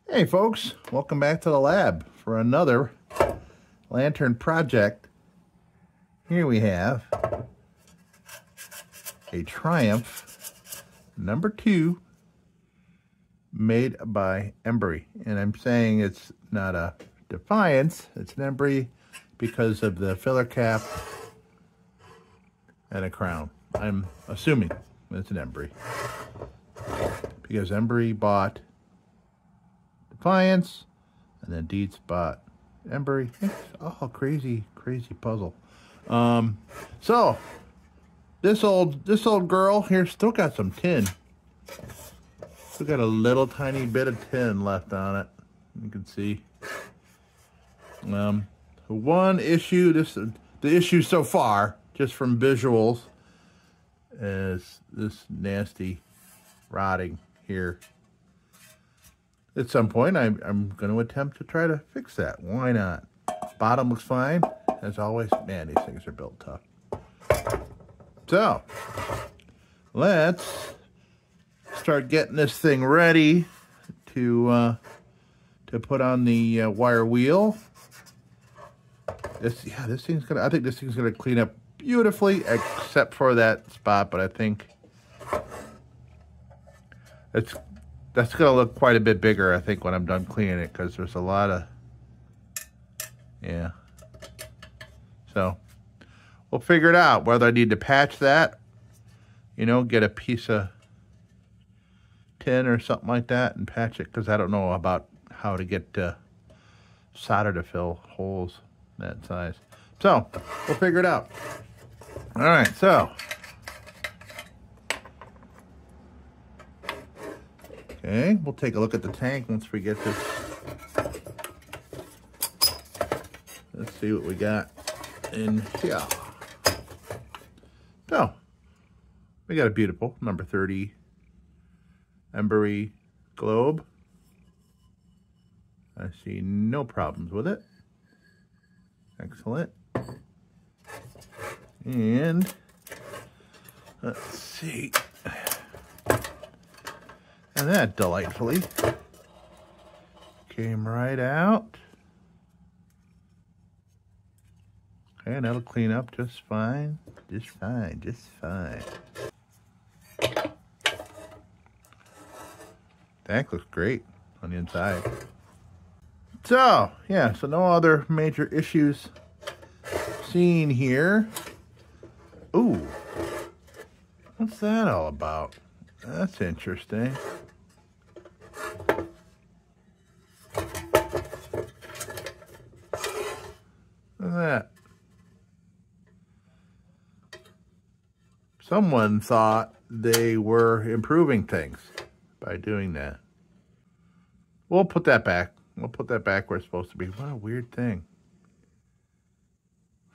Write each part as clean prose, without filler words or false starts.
Hey folks, welcome back to the lab for another lantern project. Here we have a Triumph number 2 made by Embury. And I'm saying it's not a Defiance, it's an Embury because of the filler cap and a crown. I'm assuming it's an Embury because Embury bought Defiance, and then Dietz bought Embury. It's all crazy puzzle. So this old girl here still got some tin. Still got a little tiny bit of tin left on it. You can see. One issue, the issue so far, just from visuals, is this nasty rotting here. At some point, I'm going to attempt to try to fix that. Why not? Bottom looks fine, as always. Man, these things are built tough. So, let's start getting this thing ready to put on the wire wheel. This thing's gonna. I think this thing's gonna clean up beautifully, except for that spot. But I think that's going to look quite a bit bigger, I think, when I'm done cleaning it, because there's a lot of, yeah. So, we'll figure it out, whether I need to patch that, you know, get a piece of tin or something like that and patch it, because I don't know about how to get solder to fill holes that size. So, we'll figure it out. All right, so. Okay, we'll take a look at the tank once we get this. Let's see what we got in here. So, we got a beautiful number 30 Embury globe. I see no problems with it. Excellent. And let's see. And that delightfully came right out. Okay, and that'll clean up just fine. Just fine. Tank looks great on the inside. So, yeah, so no other major issues seen here. Ooh, what's that all about? That's interesting. Look at that. Someone thought they were improving things by doing that. We'll put that back. We'll put that back where it's supposed to be. What a weird thing.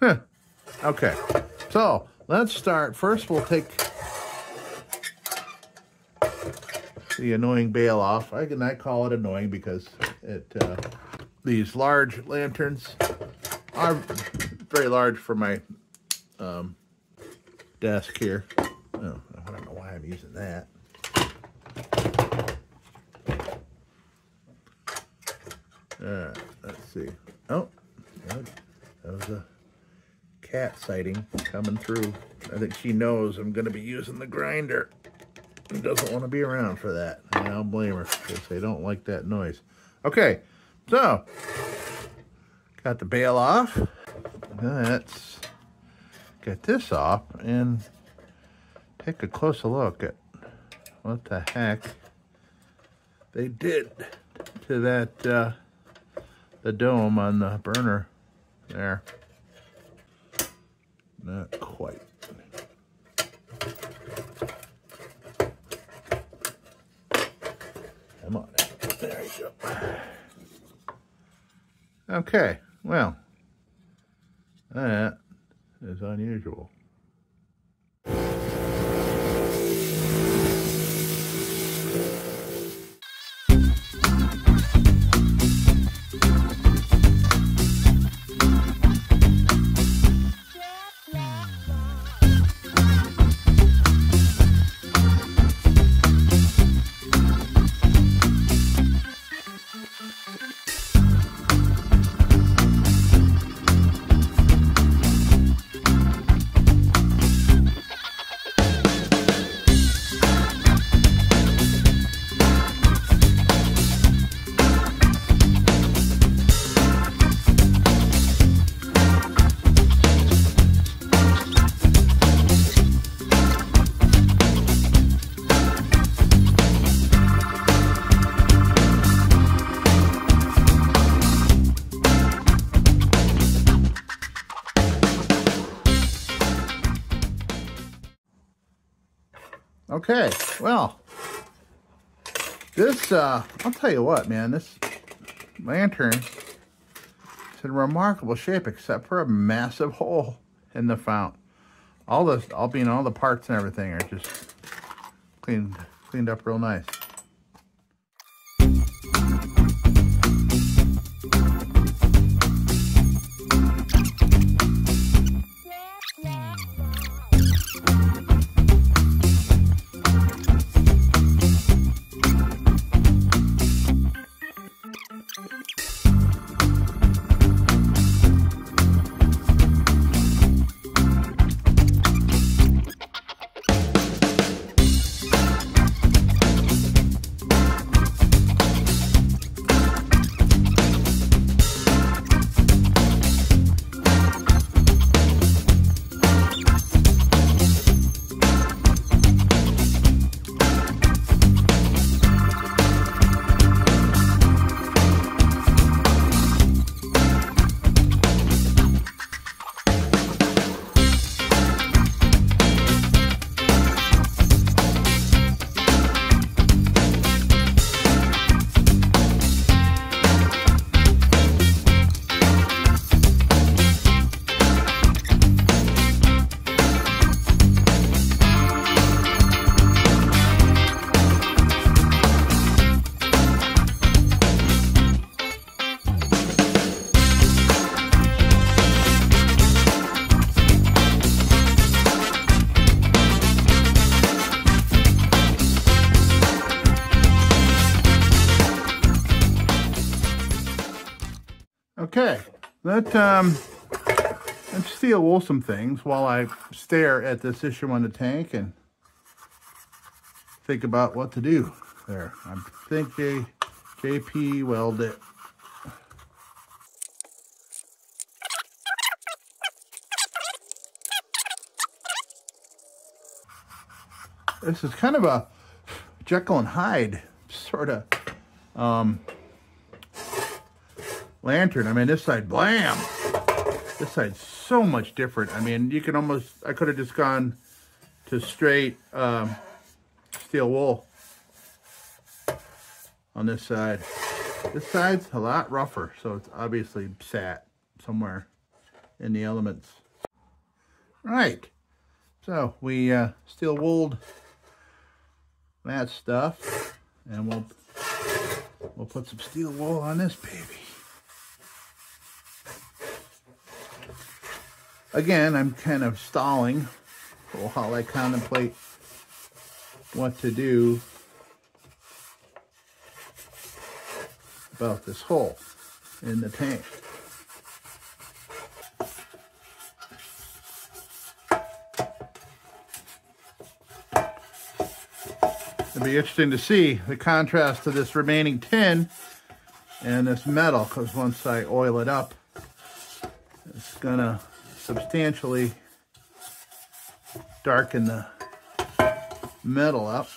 Huh. Okay. So, let's start. First, we'll take the annoying bail off. I call it annoying because these large lanterns are very large for my desk here. Oh, I don't know why I'm using that. Let's see. Oh, that was a cat sighting coming through. I think she knows I'm going to be using the grinder. She doesn't want to be around for that. And I don't blame her because they don't like that noise. Okay, so got the bail off. Let's get this off and take a closer look at what the heck they did to that the dome on the burner there. Not quite. Come on. There you go. Okay, well, that is unusual. Okay, well, this, I'll tell you what, man, this lantern is in remarkable shape except for a massive hole in the fount. All the parts and everything are just cleaned up real nice. Okay, let's steel wool some things while I stare at this issue on the tank and think about what to do there. I think JP welded it. This is kind of a Jekyll and Hyde sort of lantern. I mean, this side, blam! This side's so much different. I mean, you can almost, I could have just gone to straight steel wool on this side. This side's a lot rougher, so it's obviously sat somewhere in the elements. Right, so we steel wooled that stuff, and we'll put some steel wool on this baby. Again, I'm kind of stalling while I contemplate what to do about this hole in the tank. It'll be interesting to see the contrast to this remaining tin and this metal, because once I oil it up, it's gonna substantially darken the metal up.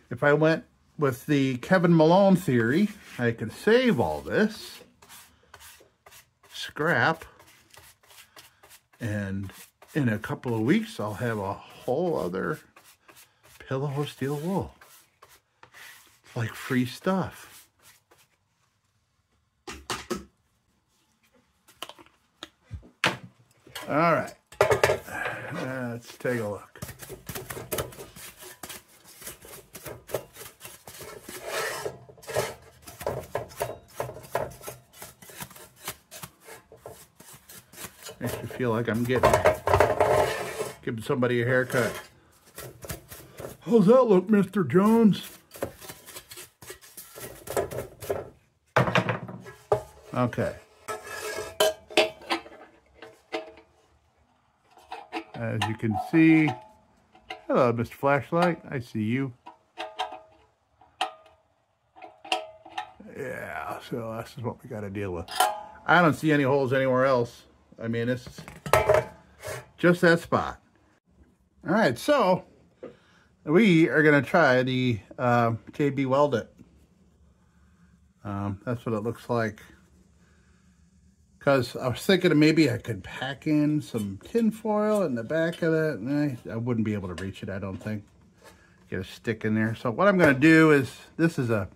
If I went with the Kevin Malone theory, I could save all this scrap, and in a couple of weeks I'll have a whole other pillow of steel wool. It's like free stuff. All right, let's take a look. Makes me feel like I'm giving somebody a haircut. How's that look, Mr. Jones? Okay. As you can see, hello, Mr. Flashlight. I see you. Yeah, so this is what we got to deal with. I don't see any holes anywhere else. I mean, it's just that spot. All right, so we are going to try the JB Weld It. That's what it looks like. Because I was thinking maybe I could pack in some tin foil in the back of that. I wouldn't be able to reach it, I don't think. Get a stick in there. So what I'm going to do is, this is a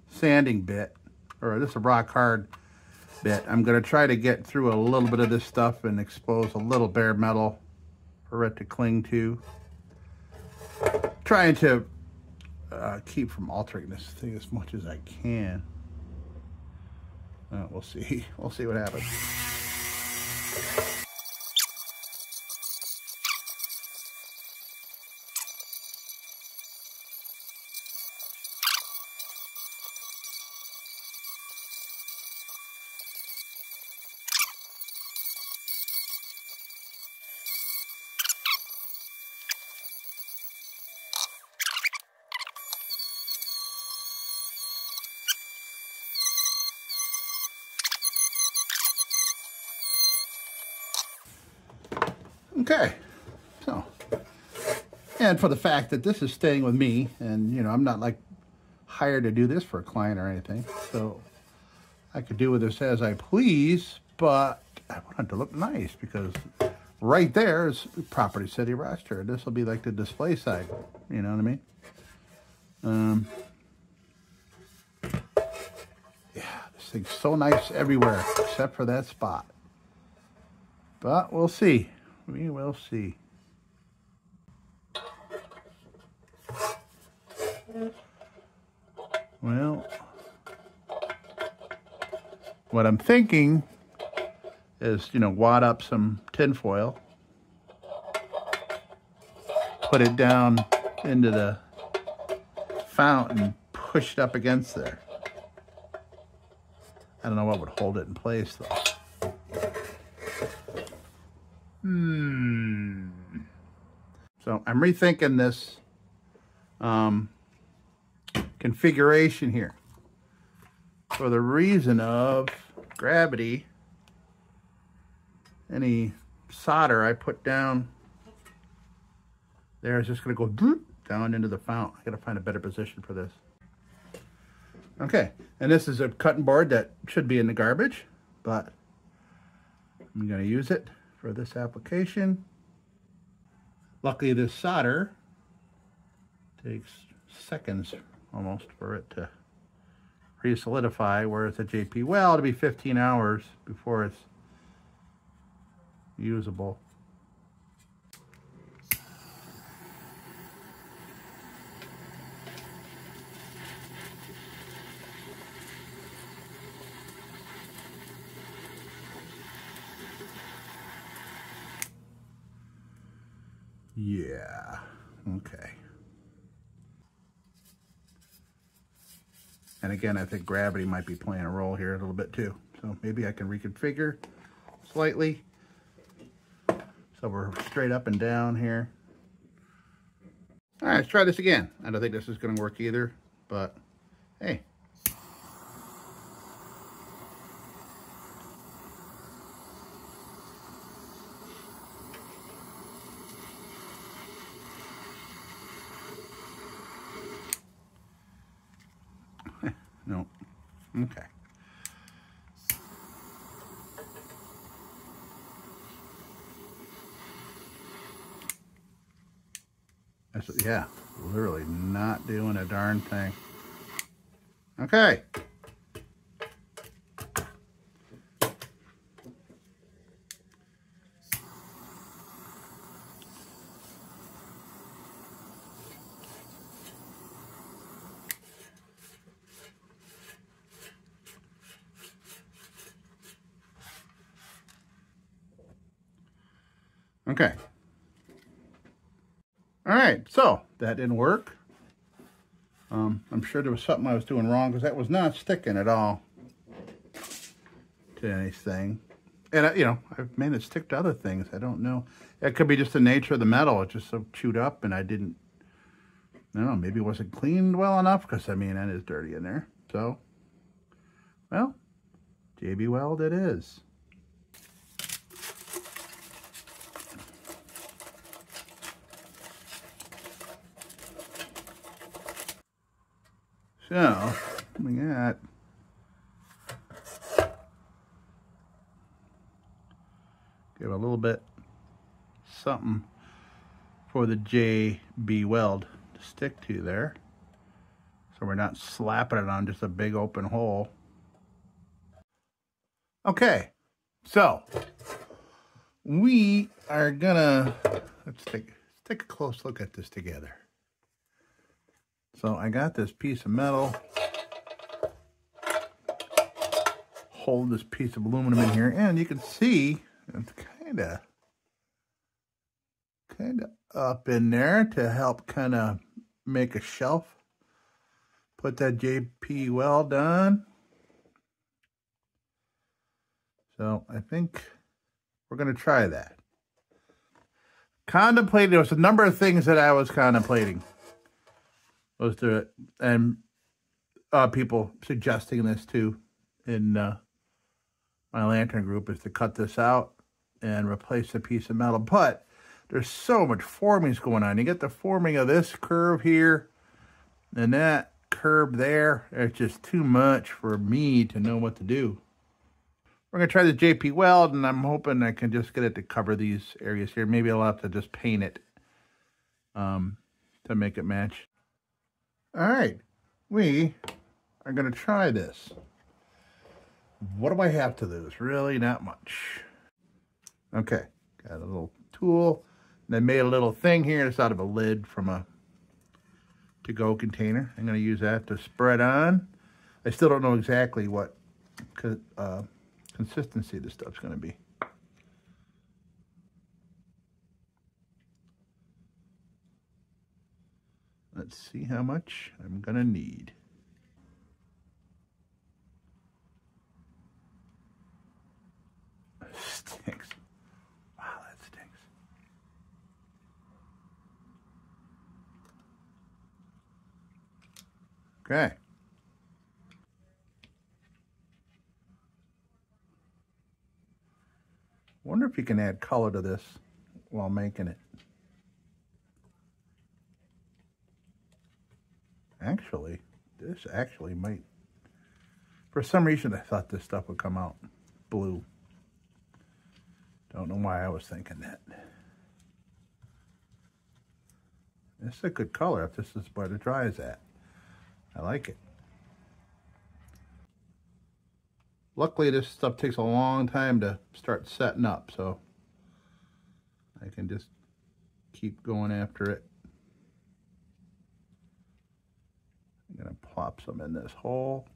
sanding bit, or this is a rock hard bit. I'm going to try to get through a little bit of this stuff and expose a little bare metal for it to cling to. Trying to keep from altering this thing as much as I can. We'll see. We'll see what happens. Okay, so, and for the fact that this is staying with me, and you know, I'm not like hired to do this for a client or anything, so I could do with this as I please, but I want it to look nice because right there is Property City Rochester. This will be like the display side, you know what I mean? Yeah, this thing's so nice everywhere except for that spot, but we'll see. We will see. Well, what I'm thinking is, you know, wad up some tin foil, put it down into the fount and push it up against there. I don't know what would hold it in place though. So I'm rethinking this configuration here for the reason of gravity. Any solder I put down there is just going to go down into the fount. I got to find a better position for this. Okay, and this is a cutting board that should be in the garbage, but I'm going to use it for this application. Luckily, this solder takes seconds almost for it to re-solidify, whereas a JP Weld it'll be 15 hours before it's usable. Yeah, okay. And again, I think gravity might be playing a role here a little bit too. So maybe I can reconfigure slightly. So we're straight up and down here. All right, let's try this again. I don't think this is gonna work either, but hey. No, okay. That's, yeah, literally not doing a darn thing. Okay. Okay. All right, so that didn't work. I'm sure there was something I was doing wrong because that was not sticking at all. to anything. And, you know, I've made it stick to other things. I don't know. It could be just the nature of the metal. It's just so chewed up, and I don't know, maybe it wasn't cleaned well enough, because, I mean, that is dirty in there. So, well, JB Weld it is. So, we got give a little bit something for the JB Weld to stick to there, so we're not slapping it on just a big open hole. Okay, so we are gonna let's take a close look at this together. So I got this piece of metal, hold this piece of aluminum in here, and you can see it's kind of up in there to help kind of make a shelf. Put that JB Weld on. So I think we're going to try that. Contemplating, there was a number of things that I was contemplating. And people suggesting this too in my lantern group, is to cut this out and replace a piece of metal. But there's so much formings going on. You get the forming of this curve here and that curve there. It's just too much for me to know what to do. We're going to try the JB Weld, and I'm hoping I can just get it to cover these areas here. Maybe I'll have to just paint it to make it match. All right, we are going to try this. What do I have to lose? Really, not much. Okay, got a little tool. And I made a little thing here. It's out of a lid from a to-go container. I'm going to use that to spread on. I still don't know exactly what consistency this stuff's going to be. Let's see how much I'm going to need. Stinks. Wow, that stinks. Okay. Wonder if you can add color to this while making it. Actually, this actually might, for some reason I thought this stuff would come out blue. Don't know why I was thinking that. It's a good color if this is where it dries at. I like it. Luckily, this stuff takes a long time to start setting up, so I can just keep going after it. I'm going to plop some in this hole.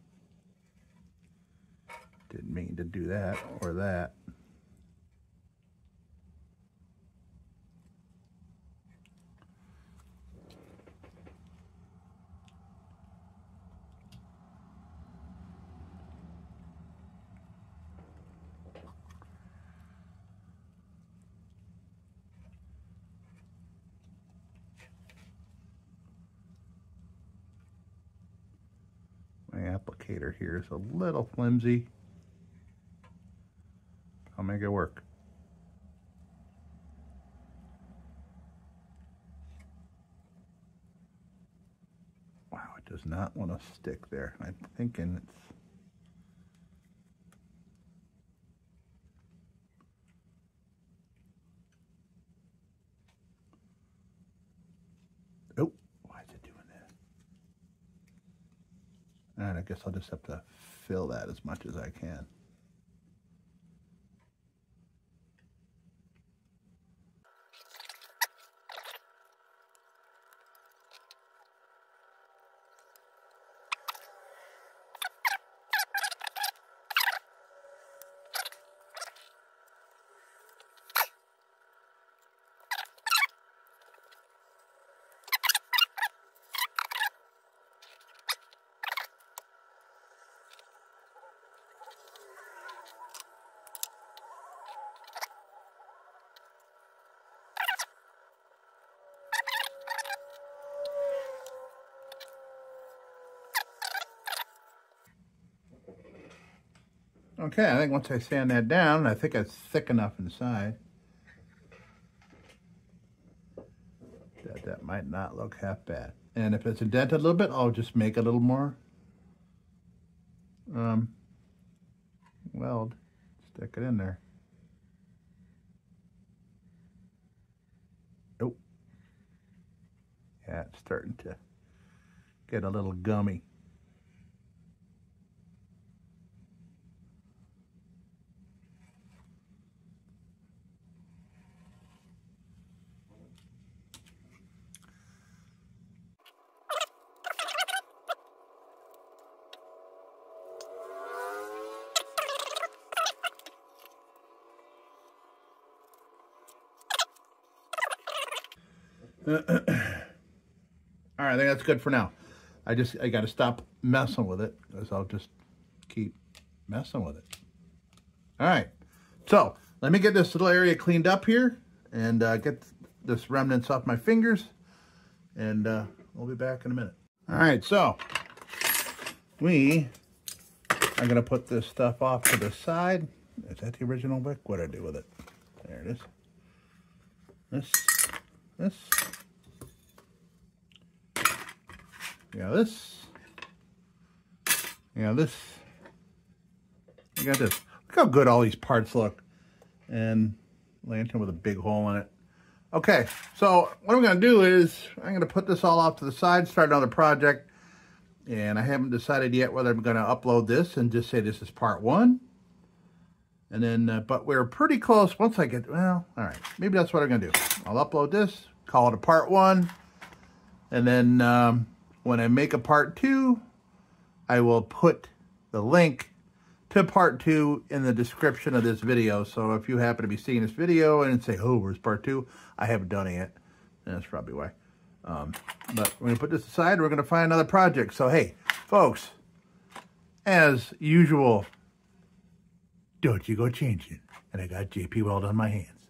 Didn't mean to do that or that. My applicator here is a little flimsy. I'll make it work. Wow, it does not want to stick there. I'm thinking it's... Oh, why is it doing that? And I guess I'll just have to fill that as much as I can. Okay, I think once I sand that down, I think it's thick enough inside that that might not look half bad. And if it's indented a little bit, I'll just make a little more weld, stick it in there. Oh, yeah, it's starting to get a little gummy. All right, I think that's good for now. I got to stop messing with it because I'll just keep messing with it. All right, so let me get this little area cleaned up here and get this remnants off my fingers, and we'll be back in a minute. All right, so I'm going to put this stuff off to the side. Is that the original wick? What did I do with it? There it is. This. This. You got this. Look how good all these parts look. And lantern with a big hole in it. Okay, so what I'm going to do is I'm going to put this all off to the side, start another project. And I haven't decided yet whether I'm going to upload this and just say this is part 1. And then, but we're pretty close once I get, well, all right, maybe that's what I'm going to do. I'll upload this, call it a part 1. And then when I make a part 2, I will put the link to part 2 in the description of this video. So if you happen to be seeing this video and say, oh, where's part 2? I haven't done it yet. And that's probably why. But we're going to put this aside. We're going to find another project. So, hey, folks, as usual, don't you go changing. And I got JP Weld on my hands.